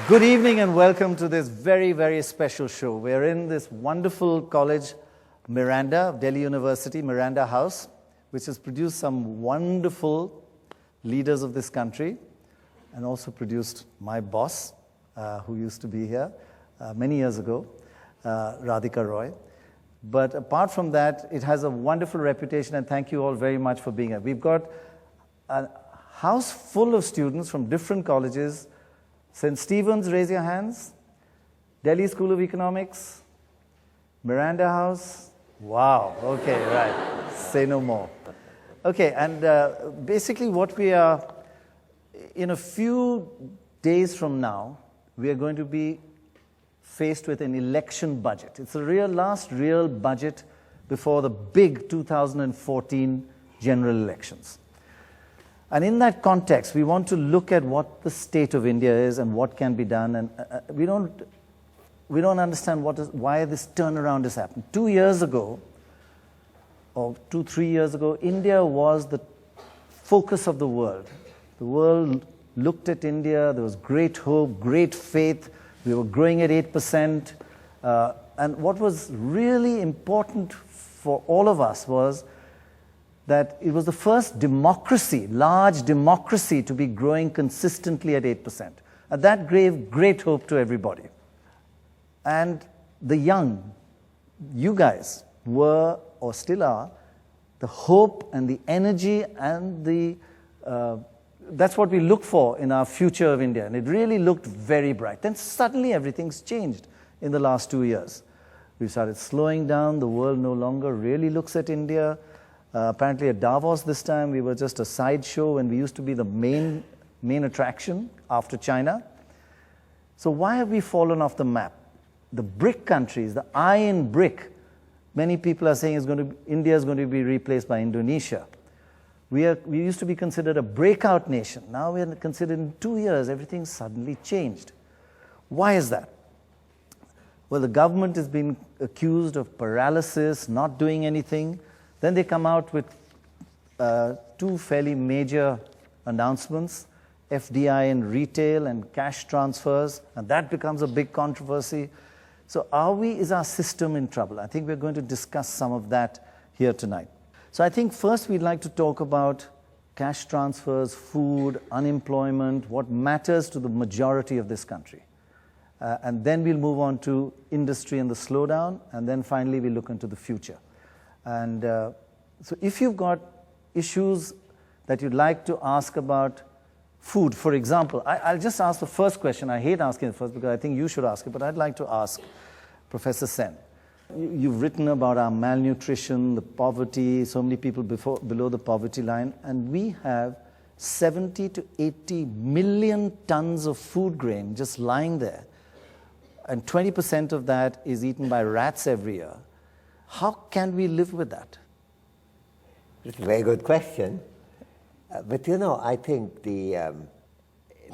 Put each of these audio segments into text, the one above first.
Good evening and welcome to this very, very special show. We're in this wonderful college, Miranda, Delhi University, Miranda House, which has produced some wonderful leaders of this country and also produced my boss, who used to be here many years ago, Radhika Roy. But apart from that, it has a wonderful reputation, and thank you all very much for being here. We've got a house full of students from different colleges. St. Stephen's, raise your hands. Delhi School of Economics. Miranda House. Wow, okay, right. Say no more. Okay, and basically what we are, in a few days from now, we are going to be faced with an election budget. It's the last real budget before the big 2014 general elections. And in that context, we want to look at what the state of India is and what can be done. And we don't understand why this turnaround has happened. 2 years ago, or 3 years ago, India was the focus of the world. The world looked at India. There was great hope, great faith. We were growing at 8%. And what was really important for all of us was that it was the first democracy, large democracy, to be growing consistently at 8%. And that gave great hope to everybody. And the young, you guys, were, or still are, the hope and the energy and the, that's what we look for in our future of India. And it really looked very bright. Then suddenly everything's changed in the last 2 years. We started slowing down. The world no longer really looks at India. Apparently at Davos this time, we were just a sideshow when we used to be the main attraction after China. So why have we fallen off the map? The BRIC countries, the I in BRIC, many people are saying India is going to be replaced by Indonesia. We used to be considered a breakout nation. Now we are considered in 2 years, everything suddenly changed. Why is that? Well, the government has been accused of paralysis, not doing anything. Then they come out with two fairly major announcements, FDI in retail and cash transfers, and that becomes a big controversy. So is our system in trouble? I think we're going to discuss some of that here tonight. So I think first we'd like to talk about cash transfers, food, unemployment, what matters to the majority of this country. And then we'll move on to industry and the slowdown, and then finally we'll look into the future. And so if you've got issues that you'd like to ask about food, for example, I'll just ask the first question. I hate asking it first because I think you should ask it, but I'd like to ask Professor Sen. You've written about our malnutrition, the poverty, so many people below the poverty line, and we have 70 to 80 million tons of food grain just lying there, and 20% of that is eaten by rats every year. How can we live with that? It's a very good question. But I think there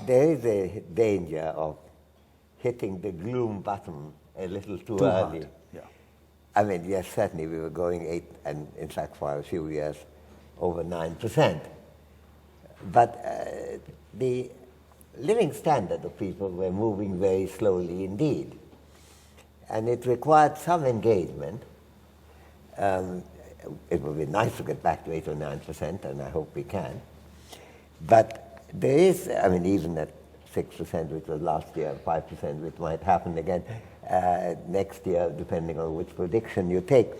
is a danger of hitting the gloom button a little too early. Hard. Yeah. I mean, yes, certainly we were going 8%, and in fact for a few years, over 9%. But the living standard of people were moving very slowly indeed. And it required some engagement. It would be nice to get back to 8 or 9%, and I hope we can. But there is, even at 6%, which was last year, 5%, which might happen again next year, depending on which prediction you take,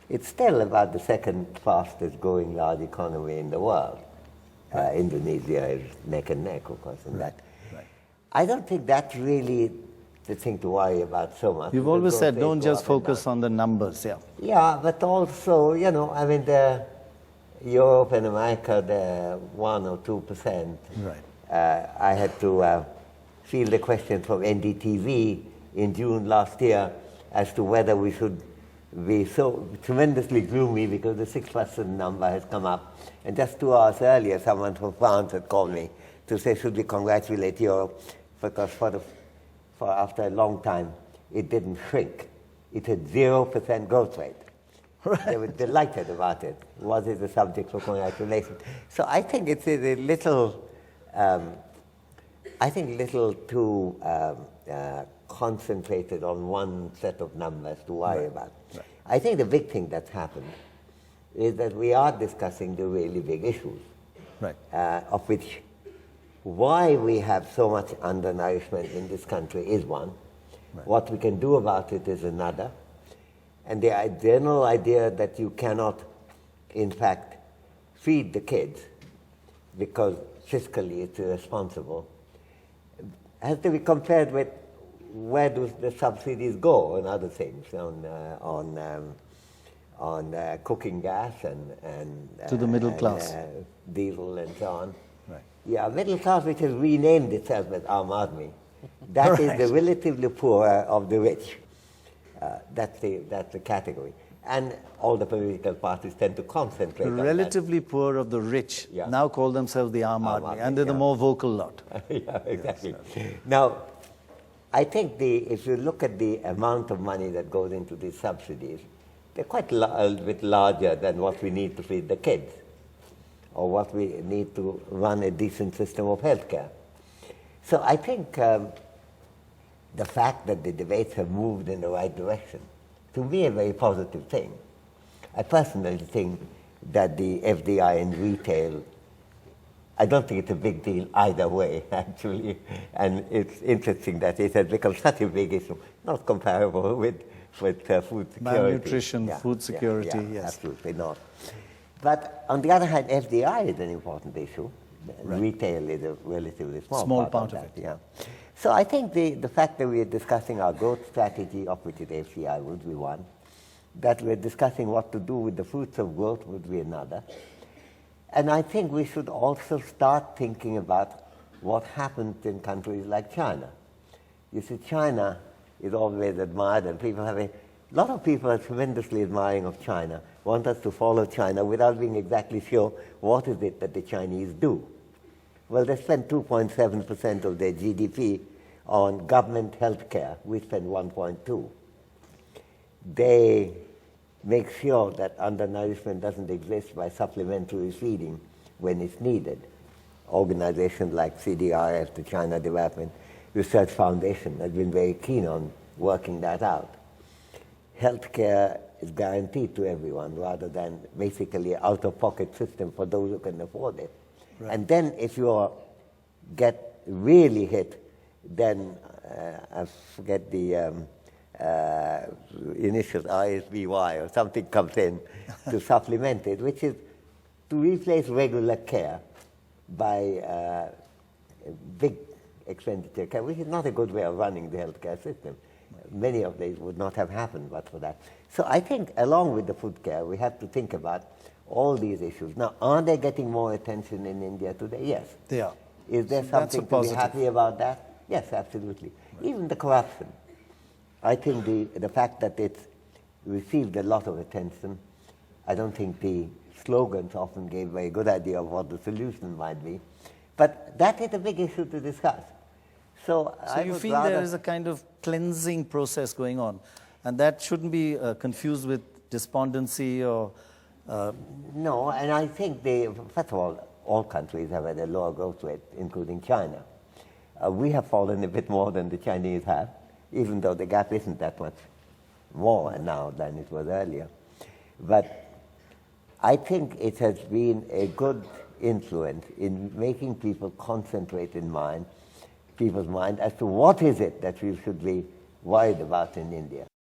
it's still about the second fastest growing large economy in the world. Indonesia is neck and neck, of course, in that. Right. I don't think that's really the thing to worry about so much. You've always said don't just focus on the numbers, yeah. Yeah, but also, Europe and America, they're 1 or 2%. Right. I had to field a question from NDTV in June last year as to whether we should be so tremendously gloomy because the 6% number has come up. And just 2 hours earlier, someone from France had called me to say, should we congratulate Europe? Because for after a long time, it didn't shrink. It had 0% growth rate. Right. They were delighted about it. Was it a subject for congratulations? So I think it's a little I think, little too concentrated on one set of numbers to worry about. Right. I think the big thing that's happened is that we are discussing the really big issues, Right. of which why we have so much undernourishment in this country is one. Right. What we can do about it is another. And the general idea that you cannot, in fact, feed the kids because fiscally it's irresponsible has to be compared with where do the subsidies go and other things on cooking gas and To the middle class. Diesel and so on. Right. Yeah, middle class which has renamed itself as Aam Aadmi. That is the relatively poor of the rich. That's the category. And all the political parties tend to concentrate on that. Relatively poor of the rich Yeah. now call themselves the Aam Aam Aadmi, Aadmi, and they're the yeah. more vocal lot. Yeah, exactly. Now, I think if you look at the amount of money that goes into these subsidies, they're quite a bit larger than what we need to feed the kids or what we need to run a decent system of healthcare. So I think the fact that the debates have moved in the right direction, to me, a very positive thing. I personally think that the FDI in retail, I don't think it's a big deal either way, actually. And it's interesting that it has become such a big issue, not comparable with food security. Malnutrition, food security, yeah, yes. Absolutely not. But on the other hand, FDI is an important issue. Right. Retail is a relatively small part of that, it. yeah. So I think the fact that we are discussing our growth strategy, of which the FDI would be one, that we're discussing what to do with the fruits of growth would be another. And I think we should also start thinking about what happens in countries like China. You see, China is always admired, and people have a lot of people are tremendously admiring of China, want us to follow China without being exactly sure what is it that the Chinese do. Well, they spend 2.7% of their GDP on government health care. We spend 1.2. They make sure that undernourishment doesn't exist by supplementary feeding when it's needed. Organizations like CDRF, the China Development Research Foundation, has been very keen on working that out. Healthcare is guaranteed to everyone rather than basically an out-of-pocket system for those who can afford it. Right. And then if you get really hit, then I forget the initial ISBY or something comes in to supplement it, which is to replace regular care by big expenditure care, which is not a good way of running the healthcare system. Many of these would not have happened but for that. So I think along with the food care, we have to think about all these issues. Now, are they getting more attention in India today? Yes. They are. Is there something to be happy about that? Yes, absolutely. Right. Even the corruption. I think the fact that it's received a lot of attention, I don't think the slogans often gave a very good idea of what the solution might be. But that is a big issue to discuss. So you feel there is a kind of cleansing process going on, and that shouldn't be confused with despondency or... No, and I think first of all countries have had a lower growth rate, including China. We have fallen a bit more than the Chinese have, even though the gap isn't that much more now than it was earlier. But I think it has been a good influence in making people concentrate people's mind as to what is it that we should be worried about in India.